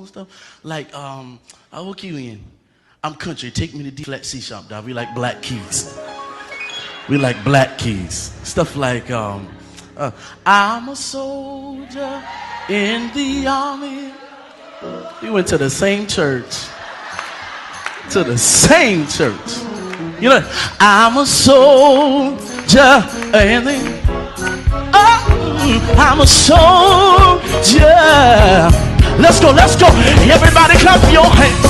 stuff. Like, I will you in. I'm country. Take me to D flat C sharp, dog. We like black keys. We like black keys. Stuff like, I'm a soldier in the army. We went to the same church. To the same church. You know, I'm a soldier in the I'm a soldier. Let's go, let's go. Everybody clap your hands.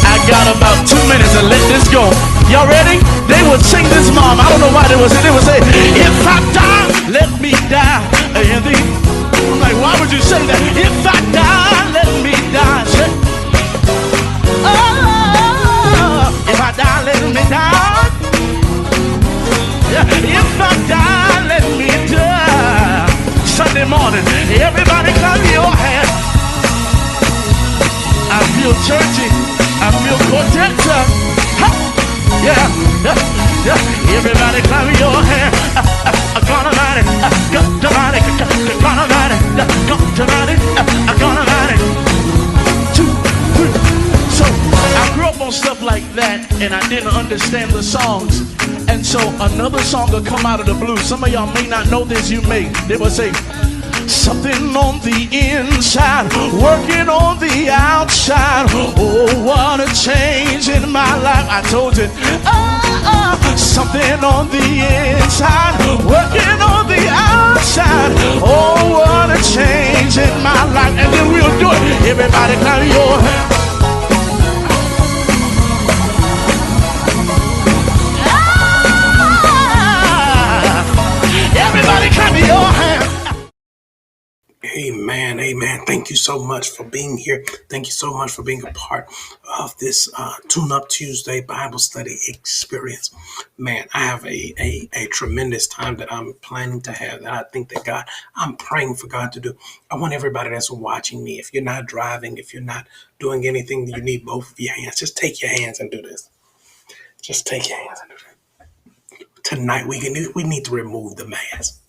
I got about 2 minutes to let this go. Y'all ready? They would sing this, mom. I don't know why they would say. They would say, if I die, let me die. I'm like, why would you say that? If I die, let me die. Oh, if I die, let me die. If I die, let me die. Sunday morning, everybody clap your hands. I feel churchy, I feel protector. Yeah. Everybody clap your hands. Gonna ride it, gonna ride it, gonna ride it, gonna ride it, gonna ride it. 2, 3. So I grew up on stuff like that, and I didn't understand the songs. And so another song will come out of the blue. Some of y'all may not know this, you may. They will say, something on the inside, working on the outside. Oh, what a change in my life. I told you, something on the inside, working on the outside. Oh, what a change in my life. And then we'll do it. Everybody clap your hands. Everybody clap your hands. Amen. Amen. Thank you so much for being here. Thank you so much for being a part of this Tune Up Tuesday Bible study experience. Man, I have a tremendous time that I'm planning to have that I think that I'm praying for God to do. I want everybody that's watching me, if you're not driving, if you're not doing anything, you need both of your hands. Just take your hands and do this. Just take your hands and do this. Tonight, we need to remove the mask.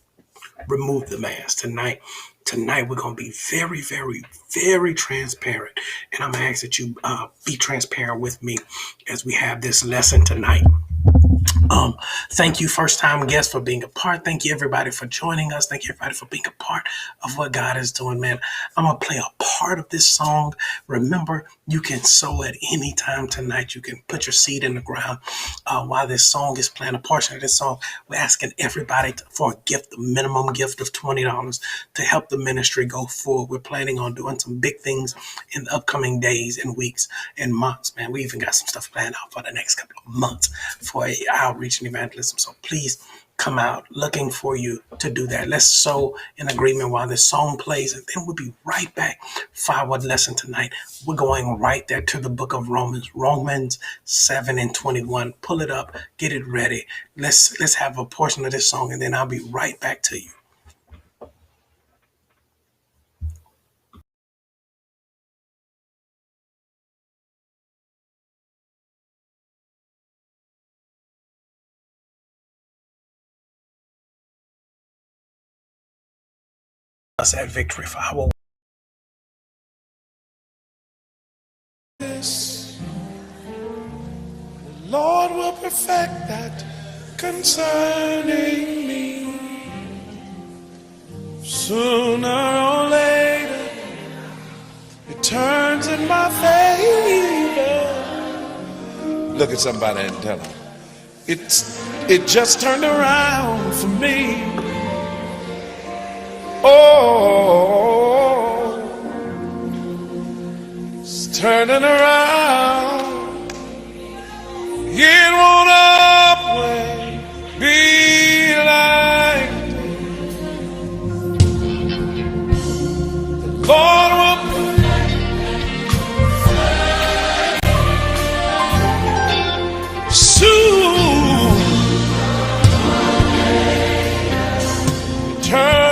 Remove the mask. Tonight, we're going to be very, very, very transparent. And I'm going to ask that you be transparent with me as we have this lesson tonight. Thank you, first-time guests, for being a part. Thank you, everybody, for joining us. Thank you, everybody, for being a part of what God is doing, man. I'm going to play a part of this song. Remember, you can sow at any time tonight. You can put your seed in the ground while this song is playing. A portion of this song, we're asking everybody for a gift, a minimum gift of $20 to help the ministry go forward. We're planning on doing some big things in the upcoming days and weeks and months, man. We even got some stuff planned out for the next couple of months for outreach and evangelism. So please come out, looking for you to do that. Let's sow in agreement while this song plays, and then we'll be right back for our lesson tonight. We're going right there to the book of Romans 7:21. Pull it up, get it ready. Let's have a portion of this song, and then I'll be right back to you. Us at victory for our the Lord will perfect that concerning me. Sooner or later, it turns in my favor. Look at somebody and tell them, it just turned around for me. Oh, it's turning around. It won't always be like the Lord will soon turn.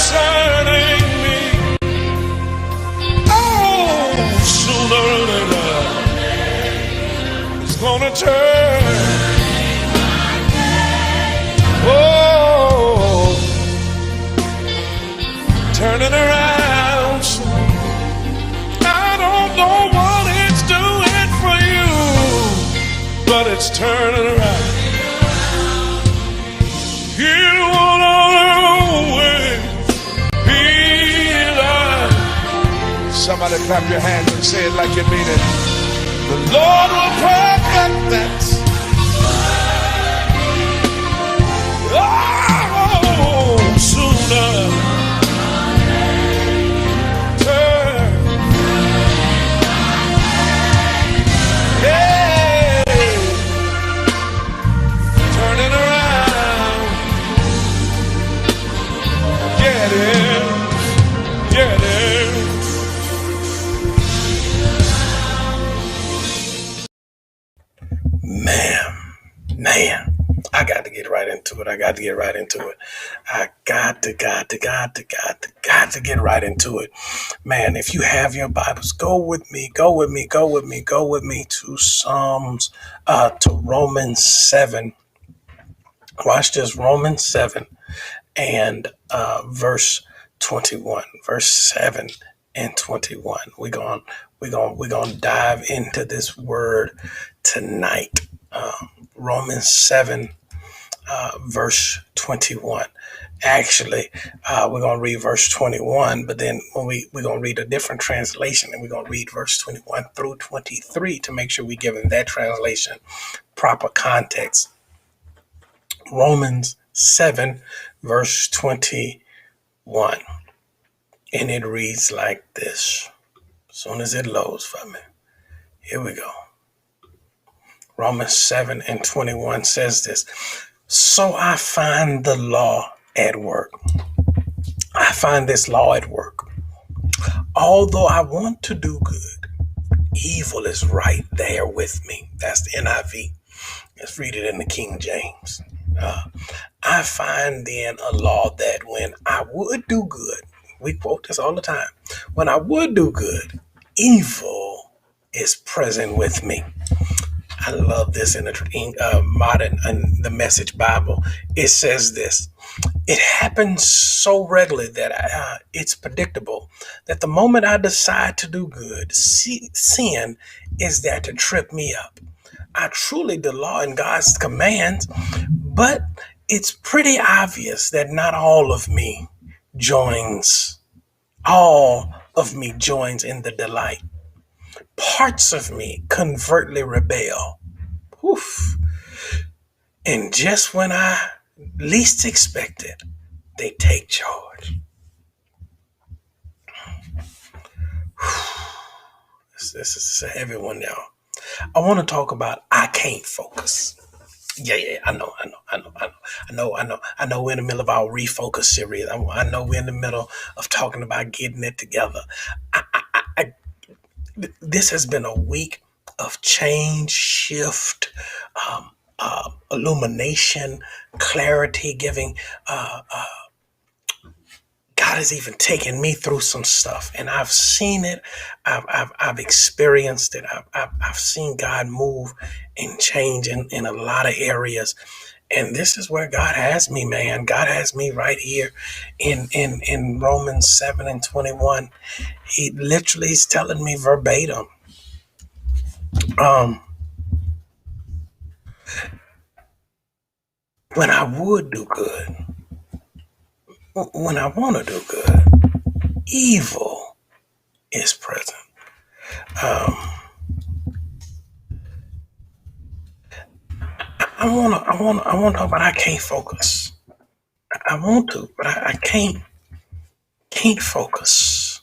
concerning me. Oh, sooner or later, it's gonna turn. Oh, turning around. I don't know what it's doing for you, but it's turning around. It won't always be like. Somebody clap your hands and say it like you mean it. The Lord will perfect that. Oh, sooner. Turn. Hey. Turning around. Get it. Get it. Man, I got to get right into it. I got to get right into it. I got to get right into it. Man, if you have your Bibles, go with me to Psalms, to Romans 7. Watch this, Romans 7 and verse 21. Verse 7 and 21. We're gonna dive into this word tonight. Romans 7, verse 21. Actually, we're going to read verse 21, but then when we're going to read a different translation, and we're going to read verse 21 through 23 to make sure we're giving that translation proper context. Romans 7, verse 21. And it reads like this. As soon as it loads for me. Here we go. Romans 7 and 21 says this. So I find the law at work. I find this law at work. Although I want to do good, evil is right there with me. That's the NIV. Let's read it in the King James. I find then a law that when I would do good, we quote this all the time, when I would do good, evil is present with me. I love this in the modern and the Message Bible. It says this. It happens so regularly that it's predictable that the moment I decide to do good, sin is there to trip me up. I truly the law and God's commands, but it's pretty obvious that not all of me joins in the delight. Parts of me covertly rebel. Oof. And just when I least expect it, they take charge. This is a heavy one, y'all. I want to talk about I can't focus. Yeah, I know. We're in the middle of our refocus series. I know we're in the middle of talking about getting it together. This has been a week of change, shift, illumination, clarity, giving. God has even taken me through some stuff, and I've seen it. I've experienced it. I've seen God move and change in a lot of areas. And this is where God has me, man. God has me right here in Romans 7 and 21. He literally is telling me verbatim. When I would do good, when I want to do good, evil is present. I want to talk about I can't focus. I want to, but I can't focus.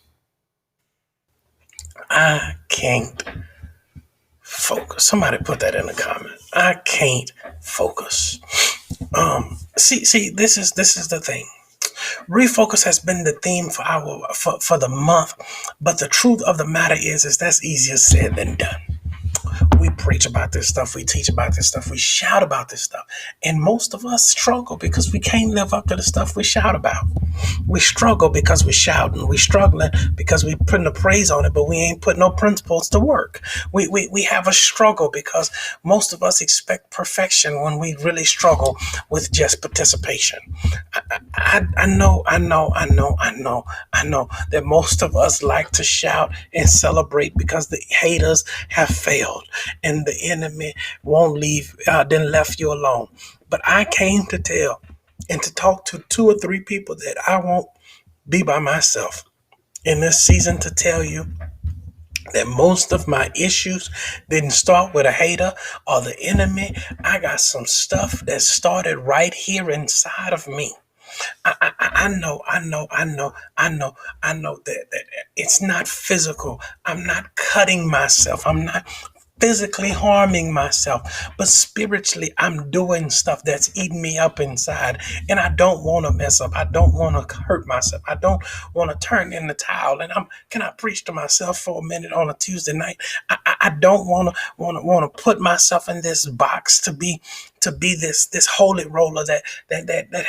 I can't focus. Somebody put that in the comment. I can't focus. See, this is the thing. Refocus has been the theme for the month, but the truth of the matter is that's easier said than done. We preach about this stuff. We teach about this stuff. We shout about this stuff. And most of us struggle because we can't live up to the stuff we shout about. We struggle because we're shouting. We struggling because we putting the praise on it, but we ain't putting no principles to work. We have a struggle because most of us expect perfection when we really struggle with just participation. I know that most of us like to shout and celebrate because the haters have failed and the enemy won't leave, then left you alone. But I came to tell and to talk to 2 or 3 people that I won't be by myself in this season to tell you that most of my issues didn't start with a hater or the enemy. I got some stuff that started right here inside of me. I know that it's not physical. I'm not cutting myself. I'm not physically harming myself, but spiritually I'm doing stuff that's eating me up inside, and I don't want to mess up. I don't want to hurt myself. I don't want to turn in the towel. And can I preach to myself for a minute on a Tuesday night? I don't want to put myself in this box to be this holy roller that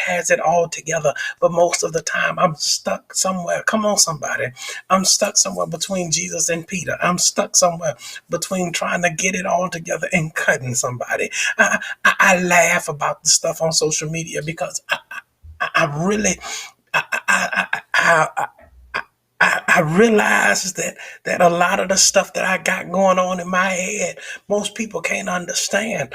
has it all together. But most of the time I'm stuck somewhere. Come on, somebody. I'm stuck somewhere between Jesus and Peter. I'm stuck somewhere between trying to get it all together and cutting somebody. I laugh about the stuff on social media because I really I realize that a lot of the stuff that I got going on in my head, most people can't understand.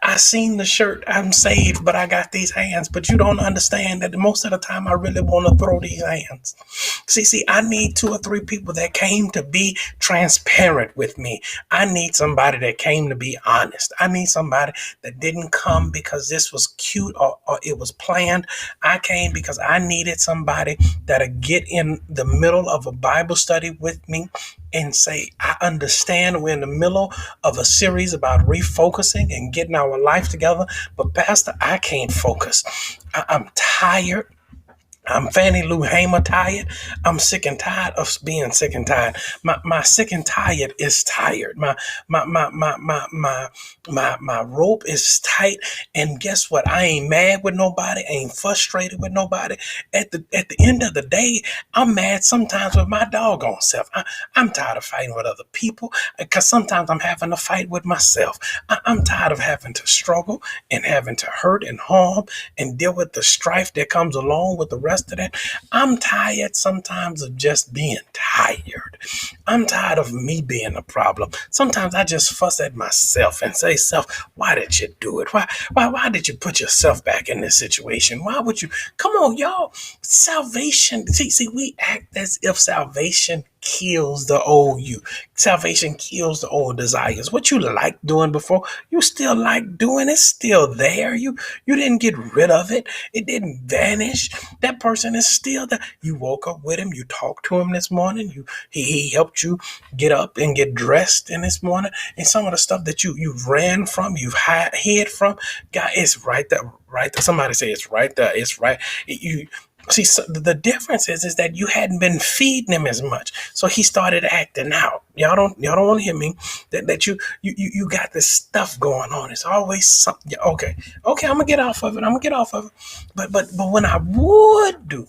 I seen the shirt, I'm saved, but I got these hands. But you don't understand that most of the time I really want to throw these hands. See, I need 2 or 3 people that came to be transparent with me. I need somebody that came to be honest. I need somebody that didn't come because this was cute or it was planned. I came because I needed somebody that'll get in the middle of a Bible study with me and say, I understand we're in the middle of a series about refocusing and getting our life together, but Pastor, I can't focus. I'm tired. I'm Fannie Lou Hamer tired. I'm sick and tired of being sick and tired. My sick and tired is tired. My rope is tight. And guess what? I ain't mad with nobody. I ain't frustrated with nobody. At the end of the day, I'm mad sometimes with my doggone self. I'm tired of fighting with other people because sometimes I'm having to fight with myself. I'm tired of having to struggle and having to hurt and harm and deal with the strife that comes along with the rest of that. I'm tired sometimes of just being tired. I'm tired of me being a problem. Sometimes I just fuss at myself and say, self, why did you do it? Why did you put yourself back in this situation? Why would you? Come on, y'all. Salvation. See, we act as if salvation kills the old you. Salvation kills the old desires. What you liked doing before, you still like doing. It's still there. You didn't get rid of it. It didn't vanish. That person is still there. You woke up with him. You talked to him this morning. He helped you get up and get dressed in this morning. And some of the stuff that you ran from, you've hid from, God, it's right there. Right there. Somebody say it's right there. It's right. See, so the difference is that you hadn't been feeding him as much, so he started acting out. Y'all don't want to hear me. That you got this stuff going on. It's always something. Okay. I'm gonna get off of it. But when I would do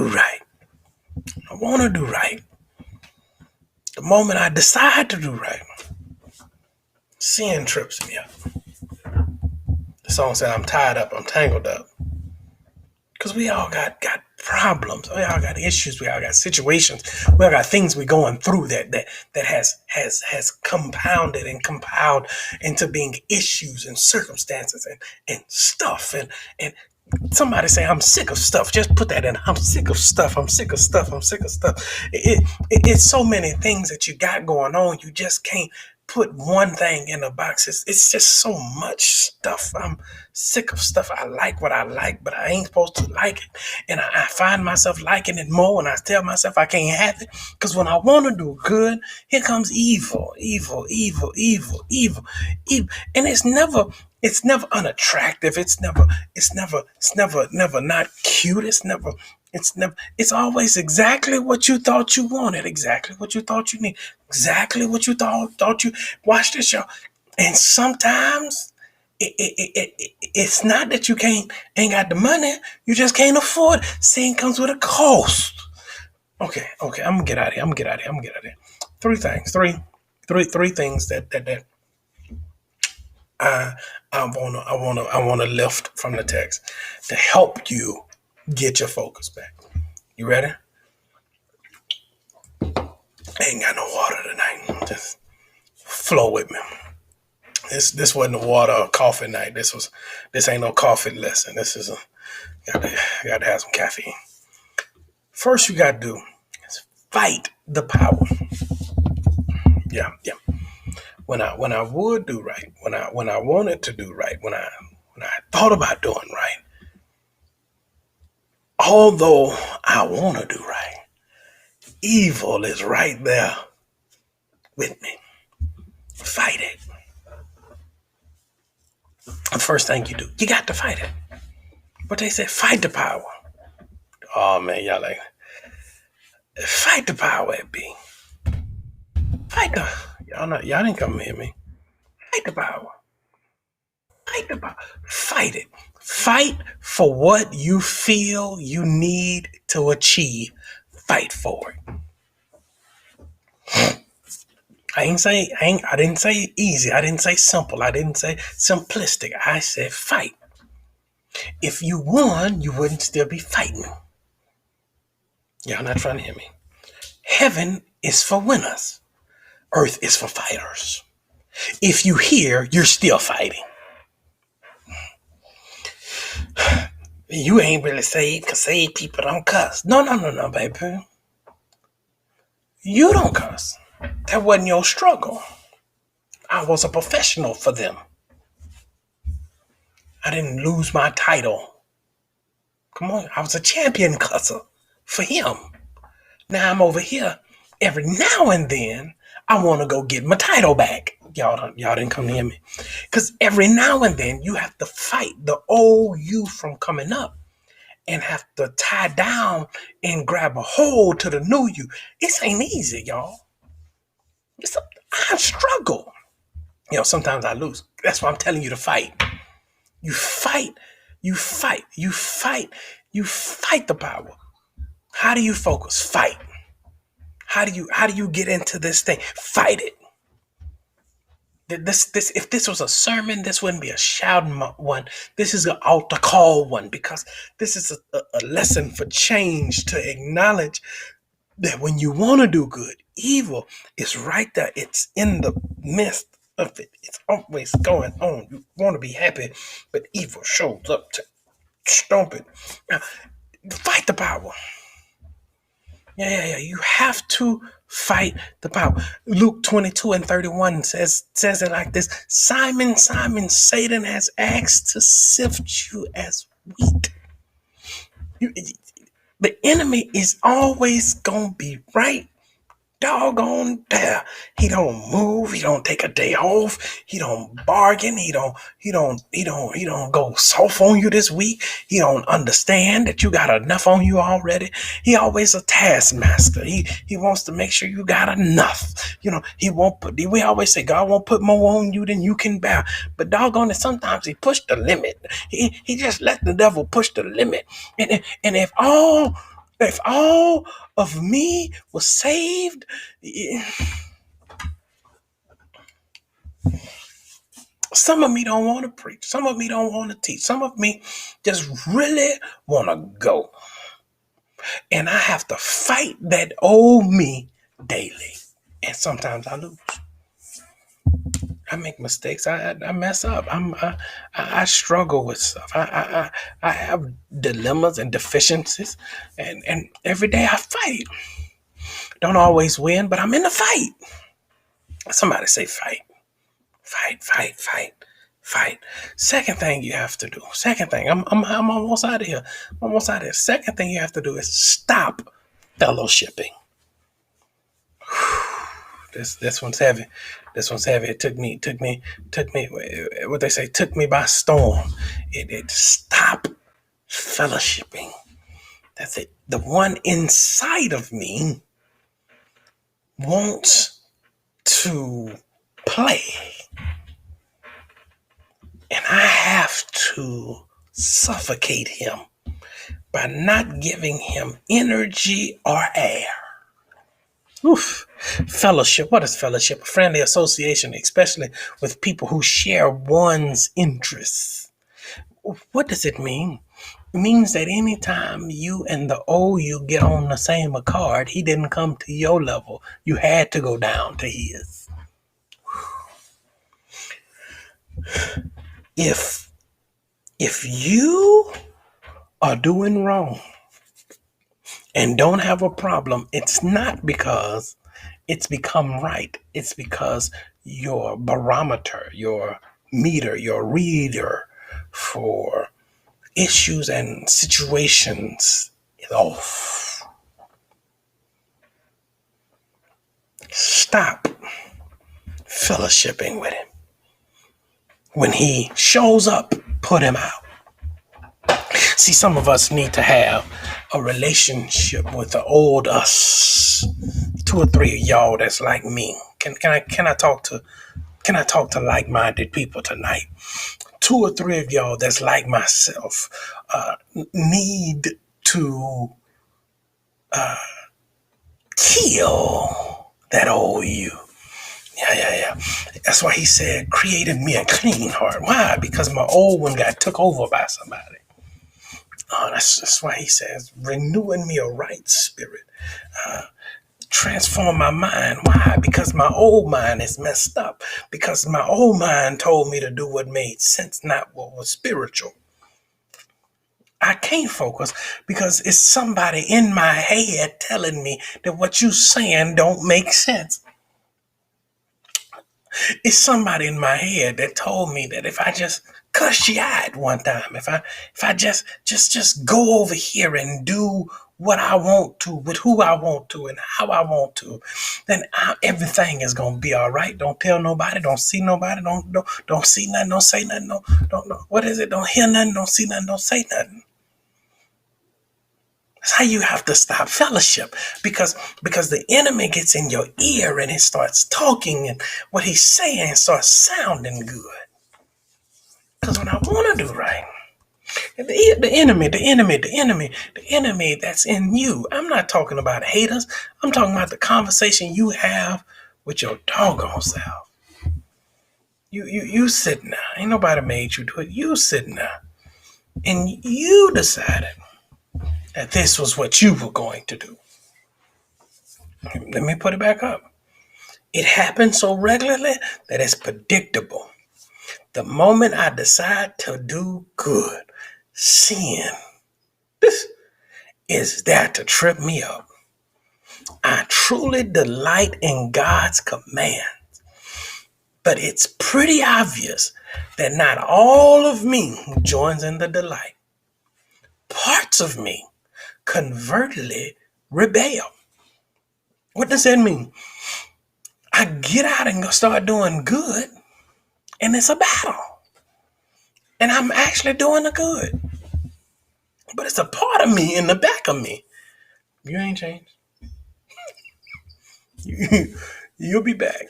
right, I want to do right. The moment I decide to do right, sin trips me up. The song said, "I'm tied up. I'm tangled up." Because we all got problems. We all got issues. We all got situations. We all got things we're going through that has compounded and compiled into being issues and circumstances and stuff. And somebody say, I'm sick of stuff. Just put that in. I'm sick of stuff. I'm sick of stuff. I'm sick of stuff. It's so many things that you got going on. You just can't put one thing in a box. It's just so much stuff. I'm sick of stuff. I like what I like, but I ain't supposed to like it. And I find myself liking it more when I tell myself I can't have it. Because when I want to do good, here comes evil. And it's it's never unattractive. Never not cute. It's always exactly what you thought you wanted, exactly what you thought you need, exactly what you thought you watch this show. And sometimes it's not that you ain't got the money, you just can't afford it. Sin comes with a cost. Okay, I'm gonna get out of here. Three things, three things that I wanna lift from the text to help you get your focus back. You ready? I ain't got no water tonight. Just flow with me. This wasn't a water or coffee night. This ain't no coffee lesson. This is gotta have some caffeine. First you gotta do is fight the power. Yeah. When I would do right, when I wanted to do right, when I thought about doing right, although I want to do right, evil is right there with me. Fight it. The first thing you do, you got to fight it. But they said, fight the power. Oh man, y'all like, fight the power, it be. Y'all didn't come hear me. Fight the power. Fight the power. Fight it. Fight for what you feel you need to achieve. Fight for it. I didn't say easy. I didn't say simple. I didn't say simplistic. I said fight. If you won, you wouldn't still be fighting. Y'all not trying to hear me. Heaven is for winners. Earth is for fighters. If you hear, you're still fighting. You ain't really saved because saved people don't cuss. No, baby. You don't cuss. That wasn't your struggle. I was a professional for them. I didn't lose my title. Come on, I was a champion cusser for him. Now I'm over here. Every now and then, I want to go get my title back. Y'all didn't come near me. Because every now and then, you have to fight the old you from coming up and have to tie down and grab a hold to the new you. This ain't easy, y'all. I struggle. Sometimes I lose. That's why I'm telling you to fight. You fight the power. How do you focus? Fight. How do you get into this thing? Fight it. This if this was a sermon, this wouldn't be a shouting one. This is an altar call one, because this is a lesson for change, to acknowledge that when you want to do good, evil is right there. It's in the midst of it. It's always going on. You want to be happy, but evil shows up to stomp it. Now, fight the power. Yeah. You have to fight the power. Luke 22:31 says it like this: Simon, Simon, Satan has asked to sift you as wheat. The enemy is always gonna be right doggone there. He don't move. He don't take a day off. He don't bargain. He don't go soft on you this week. He don't understand that you got enough on you already. He always a taskmaster. He wants to make sure you got enough. He won't put. We always say God won't put more on you than you can bear. But doggone it, sometimes he pushed the limit. He just let the devil push the limit. And if all of me was saved, some of me don't want to preach. Some of me don't want to teach. Some of me just really want to go. And I have to fight that old me daily. And sometimes I lose. I make mistakes. I mess up. I struggle with stuff. I have dilemmas and deficiencies, and every day I fight. Don't always win, but I'm in the fight. Somebody say fight. Fight. Second thing you have to do. I'm almost out of here. Second thing you have to do is stop fellowshipping. This one's heavy. This one's heavy. It took me, what they say, took me by storm. It stopped fellowshipping. That's it. The one inside of me wants to play. And I have to suffocate him by not giving him energy or air. Oof. Fellowship. What is fellowship? A friendly association, especially with people who share one's interests. What does it mean? It means that anytime you and the you get on the same accord, he didn't come to your level. You had to go down to his. If you are doing wrong and don't have a problem, it's not because it's become right. It's because your barometer, your meter, your reader for issues and situations is off. Stop fellowshipping with him. When he shows up, put him out. See, some of us need to have a relationship with the old us. 2 or 3 of y'all that's like me. Can I talk to like-minded people tonight? 2 or 3 of y'all that's like myself need to kill that old you. Yeah. That's why he said, created me a clean heart. Why? Because my old one got took over by somebody. That's why he says, renewing me a right spirit. Transform my mind. Why? Because my old mind is messed up. Because my old mind told me to do what made sense, not what was spiritual. I can't focus because it's somebody in my head telling me that what you saying don't make sense. It's somebody in my head that told me that if I just cuss you out one time, if I just go over here and do what I want to, with who I want to, and how I want to, then everything is gonna be all right. Don't tell nobody. Don't see nobody. Don't see nothing. Don't say nothing. Don't. What is it? Don't hear nothing. Don't see nothing. Don't say nothing. That's how you have to stop fellowship, because the enemy gets in your ear and he starts talking, and what he's saying starts sounding good. Because when I want to do right, the enemy that's in you. I'm not talking about haters. I'm talking about the conversation you have with your doggone self. You sitting there. Ain't nobody made you do it. You sitting there, and you decided that this was what you were going to do. Let me put it back up. It happens so regularly that it's predictable. The moment I decide to do good, sin is there to trip me up. I truly delight in God's commands, but it's pretty obvious that not all of me joins in the delight. Parts of me convertedly rebel. What does that mean? I get out and go start doing good, and it's a battle. And I'm actually doing the good. But it's a part of me in the back of me. You ain't changed. You'll be back.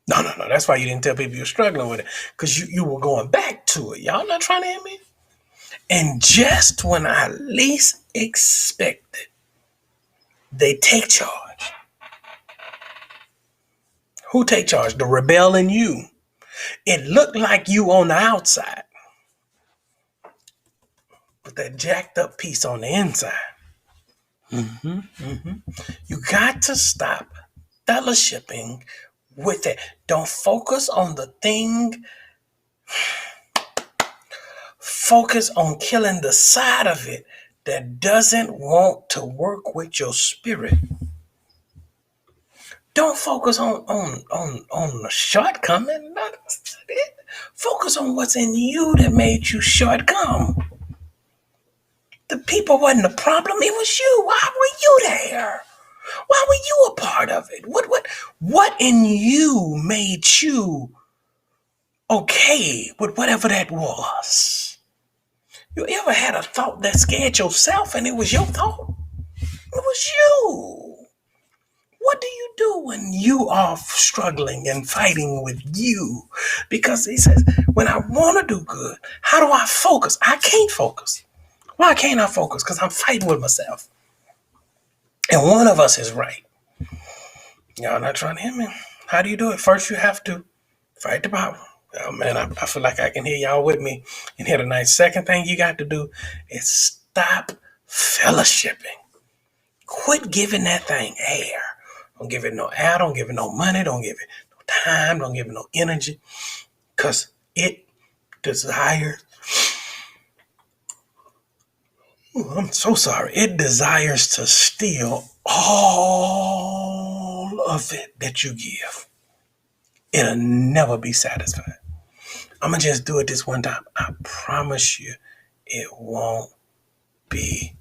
No. That's why you didn't tell people you're struggling with it. Because you were going back to it. Y'all not trying to hear me? And just when I least expect it, they take charge. Who take charge? The rebel in you. It looked like you on the outside, but that jacked up piece on the inside. You got to stop fellowshipping with it. Don't focus on the thing. Focus on killing the side of it that doesn't want to work with your spirit. Don't focus on the shortcoming. Focus on what's in you that made you shortcome. The people wasn't the problem. It was you. Why were you there? Why were you a part of it? What in you made you okay with whatever that was? You ever had a thought that scared yourself and it was your thought? It was you. What do you do when you are struggling and fighting with you? Because he says, when I want to do good, how do I focus? I can't focus. Why can't I focus? Because I'm fighting with myself. And one of us is right. Y'all not trying to hear me? How do you do it? First, you have to fight the power. Oh man, I feel like I can hear y'all with me in here tonight. Second thing you got to do is stop fellowshipping. Quit giving that thing air. Don't give it no air. Don't give it no money. Don't give it no time. Don't give it no energy. Because it desires. I'm so sorry. It desires to steal all of it that you give. It'll never be satisfied. I'm going to just do it this one time. I promise you it won't be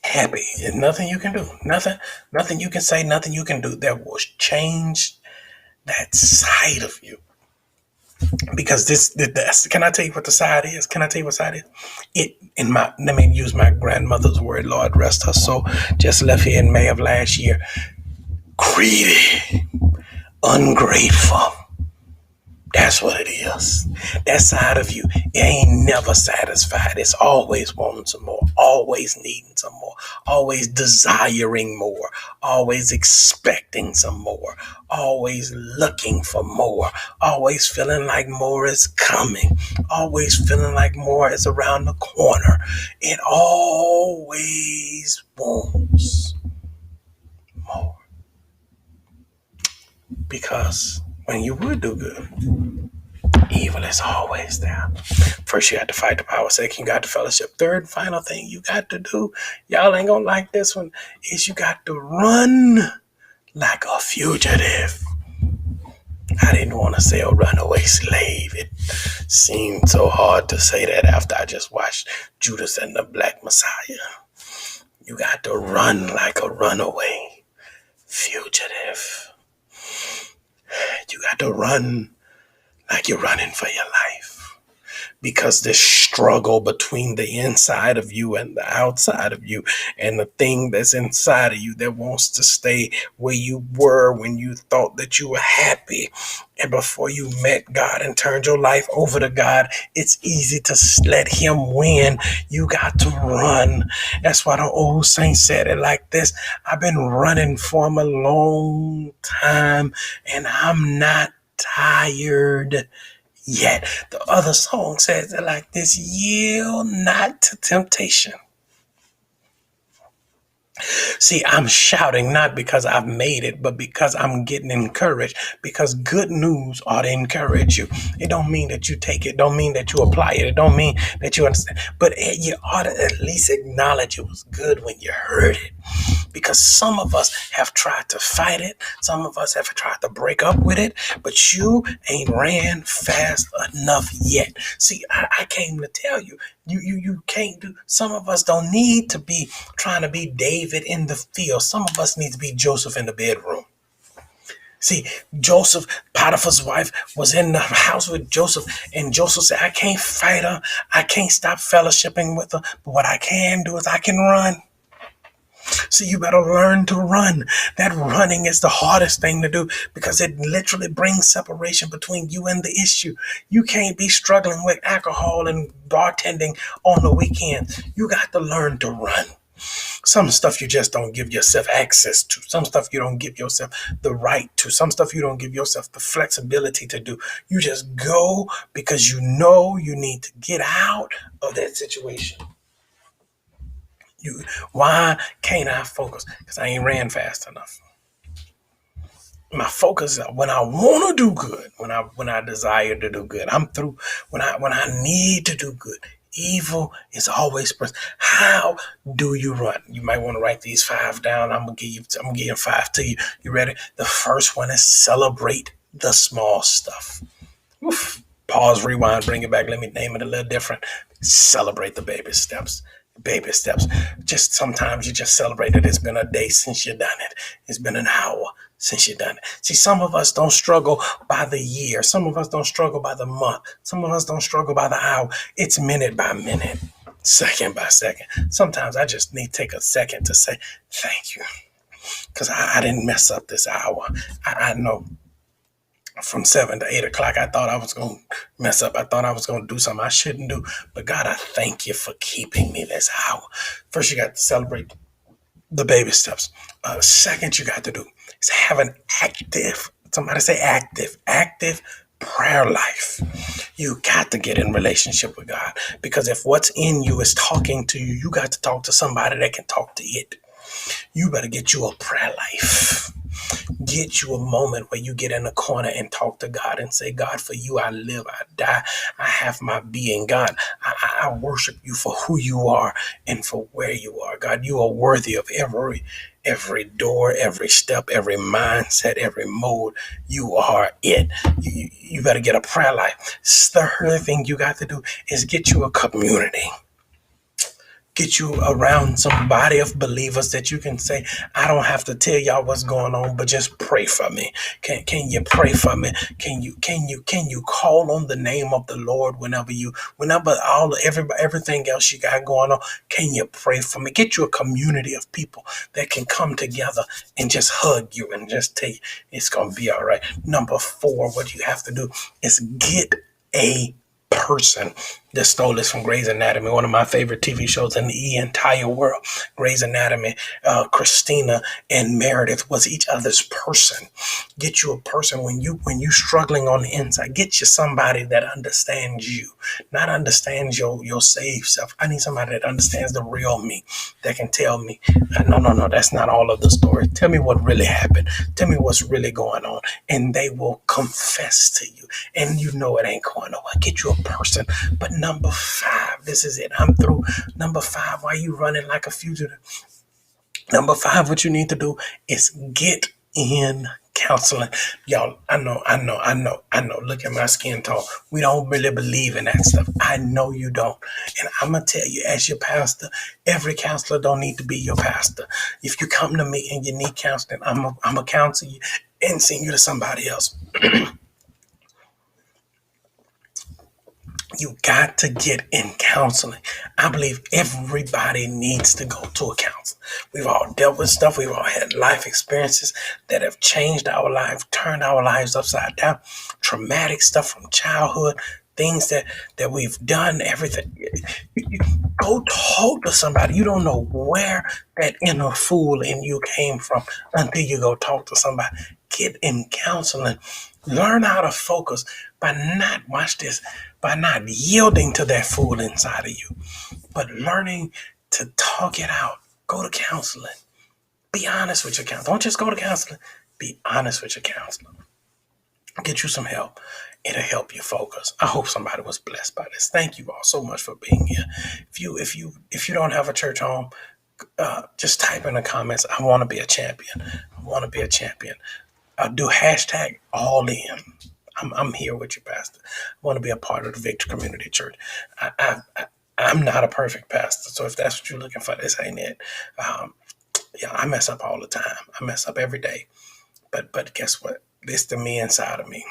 happy. There's nothing you can do. Nothing you can say, nothing you can do that will change that side of you. Because this can I tell you what the side is? Can I tell you what side is? Let me use my grandmother's word, Lord rest her soul, just left here in May of last year. Greedy, ungrateful. That's what it is. That side of you, it ain't never satisfied. It's always wanting some more, always needing some more, always desiring more, always expecting some more, always looking for more, always feeling like more is coming, always feeling like more is around the corner. It always wants more. Because when you would do good, evil is always there. First, you got to fight the power. Second, you got to fellowship. Third, final thing you got to do, y'all ain't gonna like this one, is you got to run like a fugitive. I didn't want to say a runaway slave. It seemed so hard to say that after I just watched Judas and the Black Messiah. You got to run like a runaway fugitive. You got to run like you're running for your life. Because this struggle between the inside of you and the outside of you, and the thing that's inside of you that wants to stay where you were when you thought that you were happy, and before you met God and turned your life over to God, it's easy to let him win. You got to run. That's why the old saint said it like this: I've been running for him a long time, and I'm not tired yet. The other song says it like this: yield not to temptation. See, I'm shouting not because I've made it, but because I'm getting encouraged, because good news ought to encourage you. It don't mean that you take it, don't mean that you apply it, it don't mean that you understand, but you ought to at least acknowledge it was good when you heard it. Because some of us have tried to fight it, some of us have tried to break up with it, but you ain't ran fast enough yet. See, I came to tell you, you can't do. Some of us don't need to be trying to be David in the field. Some of us need to be Joseph in the bedroom. See, Joseph, Potiphar's wife, was in the house with Joseph, and Joseph said, I can't fight her, I can't stop fellowshipping with her, but what I can do is I can run. So you better learn to run. That running is the hardest thing to do, because it literally brings separation between you and the issue. You can't be struggling with alcohol and bartending on the weekend. You got to learn to run. Some stuff you just don't give yourself access to. Some stuff you don't give yourself the right to. Some stuff you don't give yourself the flexibility to do. You just go because you know you need to get out of that situation. Why can't I focus? Because I ain't ran fast enough. My focus is when I want to do good, when I desire to do good. I'm through when I need to do good. Evil is always present. How do you run? You might want to write these 5 down. I'm gonna give you 5 to you. You ready? The first one is celebrate the small stuff. Oof. Pause, rewind, bring it back. Let me name it a little different. Celebrate the baby steps. Baby steps. Just sometimes you just celebrate it. It's been a day since you done it. It's been an hour since you done it. See, some of us don't struggle by the year. Some of us don't struggle by the month. Some of us don't struggle by the hour. It's minute by minute, second by second. Sometimes I just need to take a second to say thank you, because I didn't mess up this hour. I know from 7 to 8 o'clock, I thought I was going to mess up. I thought I was going to do something I shouldn't do. But God, I thank you for keeping me this hour. First, you got to celebrate the baby steps. Second, you got to do is have an active, somebody say active prayer life. You got to get in relationship with God, because if what's in you is talking to you, you got to talk to somebody that can talk to it. You better get you a prayer life. Get you a moment where you get in a corner and talk to God and say, God, for you I live, I die, I have my being. God, I worship you for who you are and for where you are. God, you are worthy of every door, every step, every mindset, every mode. You are it. You better get a prayer life. The third thing you got to do is get you a community. Get you around some body of believers that you can say, I don't have to tell y'all what's going on, but just pray for me. Can you pray for me? Can you call on the name of the Lord whenever everything else you got going on? Can you pray for me? Get you a community of people that can come together and just hug you and just tell you it's gonna be all right. Number 4, what you have to do is get a person. That stole this from Grey's Anatomy, one of my favorite TV shows in the entire world. Grey's Anatomy, Christina and Meredith was each other's person. Get you a person when you struggling on the inside. Get you somebody that understands you, not understands your saved self. I need somebody that understands the real me, that can tell me, no, that's not all of the story. Tell me what really happened. Tell me what's really going on, and they will confess to you. And you know it ain't going nowhere. Get you a person, but number 5, this is it. I'm through. Number 5, why you running like a fugitive? Number 5, what you need to do is get in counseling. Y'all, I know. Look at my skin tone. We don't really believe in that stuff. I know you don't. And I'm going to tell you, as your pastor, every counselor don't need to be your pastor. If you come to me and you need counseling, I'm going to counsel you and send you to somebody else. You got to get in counseling. I believe everybody needs to go to a counselor. We've all dealt with stuff. We've all had life experiences that have changed our life, turned our lives upside down. Traumatic stuff from childhood, things that we've done, everything. You go talk to somebody. You don't know where that inner fool in you came from until you go talk to somebody. Get in counseling. Learn how to focus by not yielding to that fool inside of you, but learning to talk it out. Go to counseling. Be honest with your counselor. Don't just go to counseling. Be honest with your counselor. Get you some help. It'll help you focus. I hope somebody was blessed by this. Thank you all so much for being here. If you don't have a church home, just type in the comments, I want to be a champion. I want to be a champion. Do hashtag all in. I'm here with you, Pastor. I want to be a part of the Victory Community Church. I'm not a perfect pastor, so if that's what you're looking for, this ain't it. I mess up all the time. I mess up every day. But guess what? It's the me inside of me.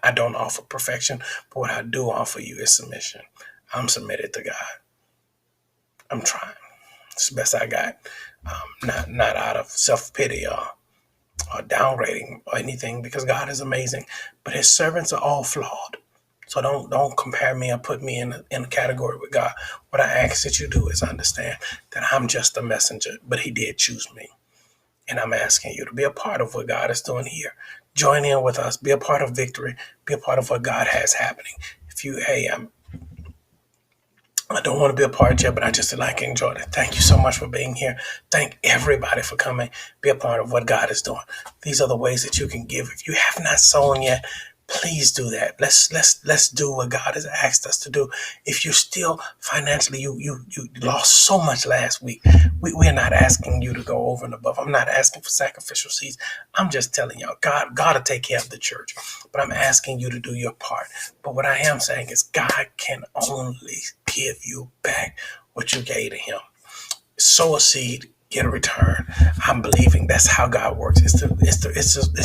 I don't offer perfection, but what I do offer you is submission. I'm submitted to God. I'm trying. It's the best I got. Not out of self-pity or downgrading or anything, because God is amazing, but his servants are all flawed. So don't compare me or put me in a category with God. What I ask that you do is understand that I'm just a messenger, but he did choose me. And I'm asking you to be a part of what God is doing here. Join in with us. Be a part of victory. Be a part of what God has happening. I don't want to be a part yet, but I just like enjoyed it. Thank you so much for being here. Thank everybody for coming. Be a part of what God is doing. These are the ways that you can give. If you have not sown yet, please do that. Let's do what God has asked us to do. If you're still financially, you lost so much last week. We're not asking you to go over and above. I'm not asking for sacrificial seeds. I'm just telling y'all, God will take care of the church. But I'm asking you to do your part. But what I am saying is God can only give you back what you gave to him. Sow a seed, get a return. I'm believing that's how God works. It's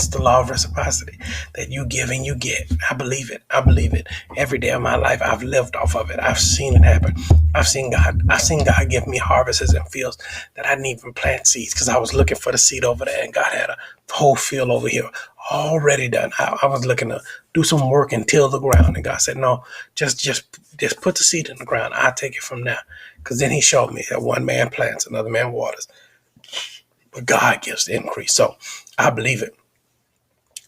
the law of reciprocity that you give and you get. I believe it. I believe it. Every day of my life, I've lived off of it. I've seen it happen. I've seen God give me harvests and fields that I didn't even plant seeds because I was looking for the seed over there, and God had a whole field over here already done. I was looking to do some work and till the ground, and God said, "No, just put the seed in the ground. I'll take it from now." Because then He showed me that one man plants, another man waters, but God gives the increase. So I believe it.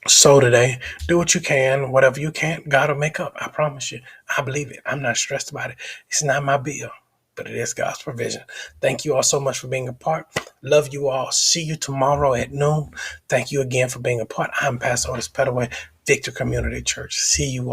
So today, do what you can, whatever you can, God will make up. I promise you. I believe it. I'm not stressed about it. It's not my bill, but it is God's provision. Thank you all so much for being a part. Love you all. See you tomorrow at noon. Thank you again for being a part. I'm Pastor Otis Petteway, Victor Community Church. See you all.